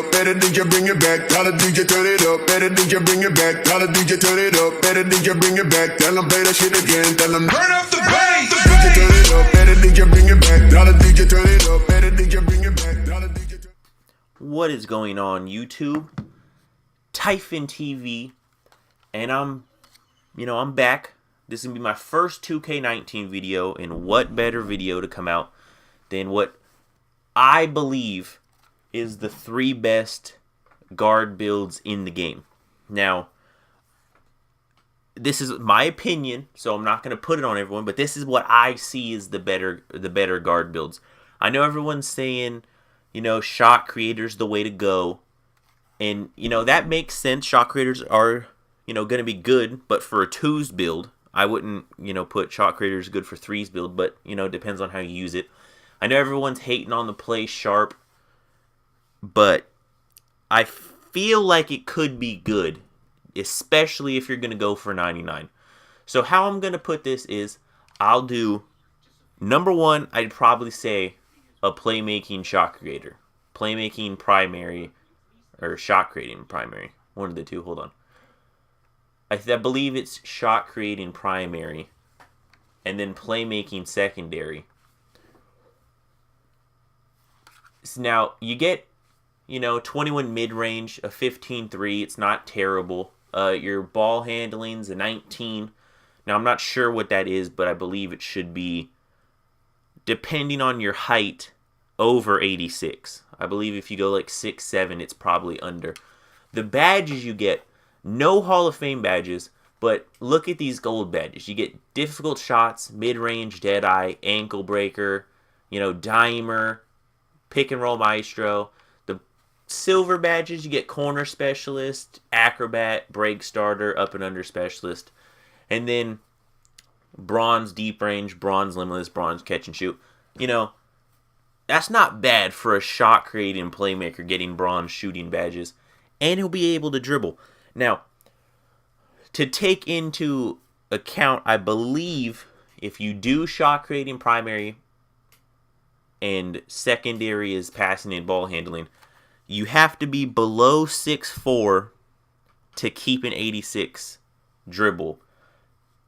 up. Better DJ bring it back. Tell the DJ turn it up. Better DJ bring it back. Tell the DJ turn it up. Better DJ bring it back. Tell them play that shit again. Tell them turn up the bass. DJ turn it up. Better DJ bring it back. Tell the DJ turn it up. Better DJ bring it back. Tell the DJ turn. What is going on, YouTube? Typhon TV, and I'm back. This is gonna be my first 2K19 video, and what better video to come out than what I believe is the 3 best guard builds in the game. Now, this is my opinion, so I'm not gonna put it on everyone, but this is what I see as the better guard builds. I know everyone's saying, shot creators the way to go. And, that makes sense. Shot creators are, going to be good. But for a 2s build, I wouldn't, put shot creators good for 3s build. But, it depends on how you use it. I know everyone's hating on the play sharp. But I feel like it could be good. Especially if you're going to go for 99. So how I'm going to put this is, I'll do, number 1, I'd probably say a playmaking shot creator. Playmaking primary. Or shot creating primary. One of the two. Hold on. I believe it's shot creating primary. And then playmaking secondary. So now, you get, 21 mid-range, a 15-3. It's not terrible. Your ball handling's a 19. Now, I'm not sure what that is, but I believe it should be, depending on your height, over 86. I believe if you go like 6'7", it's probably under. The badges you get, no Hall of Fame badges, but look at these gold badges. You get difficult shots, mid-range, deadeye, ankle breaker, dimer, pick and roll maestro. The silver badges, you get corner specialist, acrobat, break starter, up and under specialist. And then bronze deep range, bronze limitless, bronze catch and shoot. That's not bad for a shot creating playmaker getting bronze shooting badges. And he'll be able to dribble. Now, to take into account, I believe if you do shot creating primary and secondary is passing and ball handling, you have to be below 6'4" to keep an 86 dribble.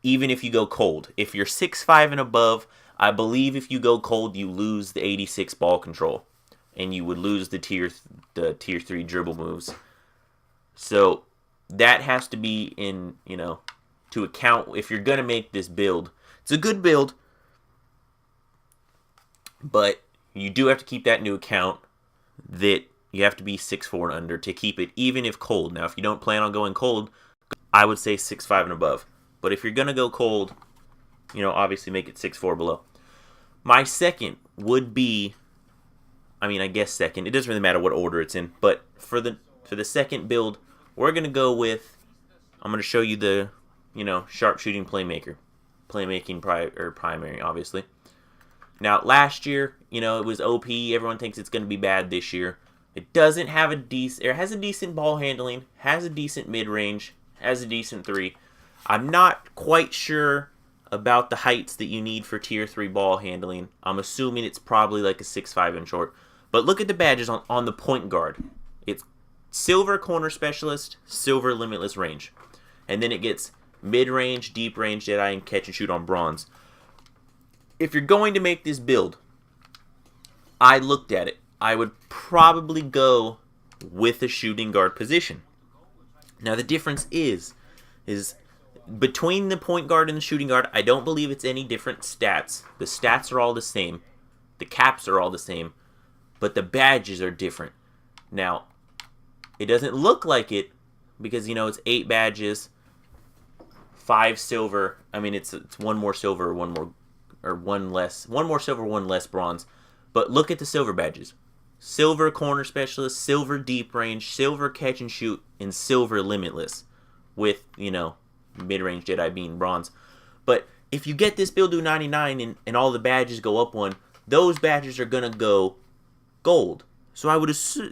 Even if you go cold. If you're 6'5" and above, I believe if you go cold, you lose the 86 ball control. And you would lose the tier 3 dribble moves. So, that has to be in, to account if you're going to make this build. It's a good build. But you do have to keep that into account that you have to be 6'4" and under to keep it, even if cold. Now, if you don't plan on going cold, I would say 6'5" and above. But if you're going to go cold, obviously make it 6'4" below. My second would be, I guess second. It doesn't really matter what order it's in. But for the second build, we're going to go with, I'm going to show you the, sharpshooting playmaker. Playmaking primary, obviously. Now, last year, it was OP. Everyone thinks it's going to be bad this year. It doesn't have it has a decent ball handling, has a decent mid-range, has a decent 3. I'm not quite sure about the heights that you need for tier 3 ball handling. I'm assuming it's probably like a 6'5" and short. But look at the badges on the point guard. It's silver corner specialist, silver limitless range. And then it gets mid-range, deep range, deadeye, and catch and shoot on bronze. If you're going to make this build, I looked at it. I would probably go with a shooting guard position. Now the difference is between the point guard and the shooting guard, I don't believe it's any different stats. The stats are all the same. The caps are all the same. But the badges are different. Now, it doesn't look like it because, it's 8 badges, 5 silver. It's 1 more silver, 1 less. 1 more silver, 1 less bronze. But look at the silver badges. Silver corner specialist, silver deep range, silver catch and shoot, and silver limitless. With, mid-range Jedi being bronze. But if you get this build to 99 and all the badges go up 1, those badges are going to go gold. So I would assume,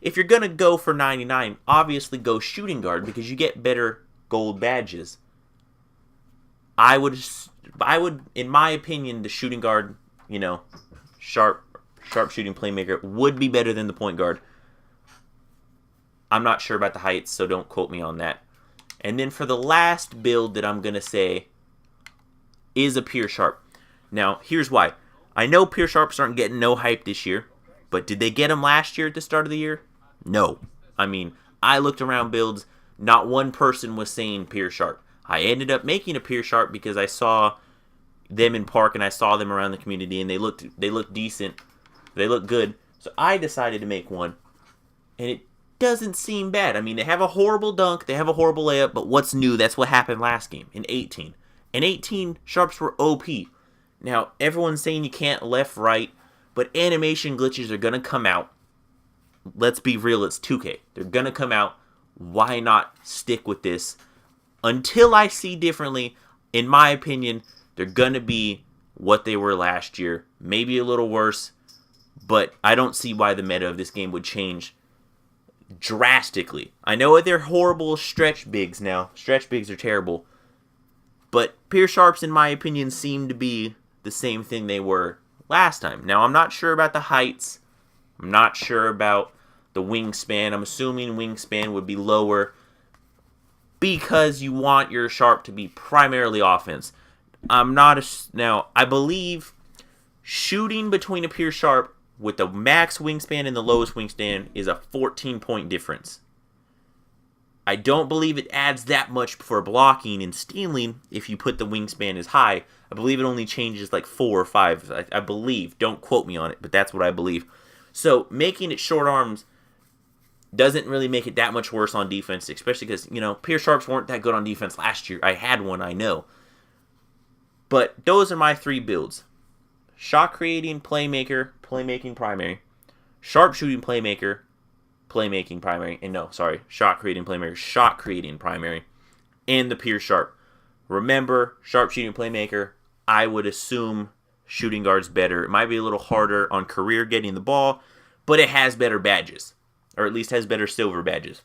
if you're going to go for 99, obviously go shooting guard because you get better gold badges. I would, in my opinion, the shooting guard, sharp shooting playmaker would be better than the point guard. I'm not sure about the heights, so don't quote me on that. And then for the last build that I'm going to say is a Pure Sharp. Now, here's why. I know Pure Sharps aren't getting no hype this year, but did they get them last year at the start of the year? No. I mean, I looked around builds, not one person was saying Pure Sharp. I ended up making a Pure Sharp because I saw them in park and I saw them around the community and they looked decent. They looked good. So I decided to make one. And it doesn't seem bad. I mean, they have a horrible dunk, they have a horrible layup, but what's new? That's what happened last game in 18. In 18, Sharps were OP. Now, everyone's saying you can't left, right, but animation glitches are going to come out. Let's be real, it's 2K. They're going to come out. Why not stick with this? Until I see differently, in my opinion, they're going to be what they were last year. Maybe a little worse, but I don't see why the meta of this game would change drastically. I know they're horrible stretch bigs now. Stretch bigs are terrible. But Pure Sharps, in my opinion, seem to be the same thing they were last time. Now, I'm not sure about the heights. I'm not sure about the wingspan. I'm assuming wingspan would be lower because you want your Sharp to be primarily offense. Now, I believe shooting between a Pure Sharp with the max wingspan and the lowest wingspan is a 14-point difference. I don't believe it adds that much for blocking and stealing if you put the wingspan as high. I believe it only changes like 4 or 5. I believe. Don't quote me on it, but that's what I believe. So making it short arms doesn't really make it that much worse on defense, especially because, you know, Pure Sharps weren't that good on defense last year. I had one, I know. But those are my 3 builds. Shot creating, playmaker, playmaking primary. Sharp shooting, playmaker, playmaking primary. And no, sorry, shot creating, playmaker, shot creating primary. And the Pure Sharp. Remember, sharp shooting, playmaker, I would assume shooting guard's better. It might be a little harder on career getting the ball, but it has better badges. Or at least has better silver badges.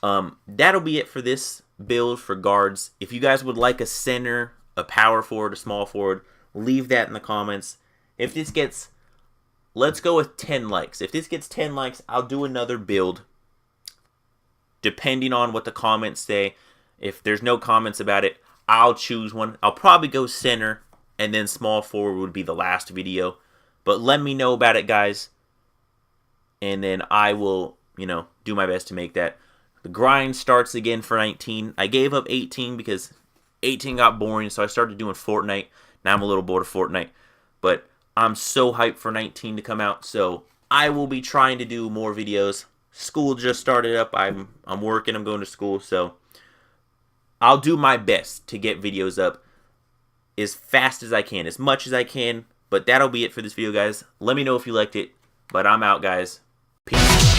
That'll be it for this build for guards. If you guys would like a center, a power forward, a small forward, leave that in the comments. If this gets, let's go with 10 likes. If this gets 10 likes, I'll do another build. Depending on what the comments say. If there's no comments about it, I'll choose one. I'll probably go center, and then small forward would be the last video. But let me know about it, guys. And then I will, do my best to make that. The grind starts again for 19. I gave up 18 because 18 got boring, so I started doing Fortnite. Now I'm a little bored of Fortnite. But I'm so hyped for 19 to come out, so I will be trying to do more videos. School just started up. I'm working. I'm going to school, so I'll do my best to get videos up as fast as I can, as much as I can. But that'll be it for this video, guys. Let me know if you liked it. But I'm out, guys. Peace.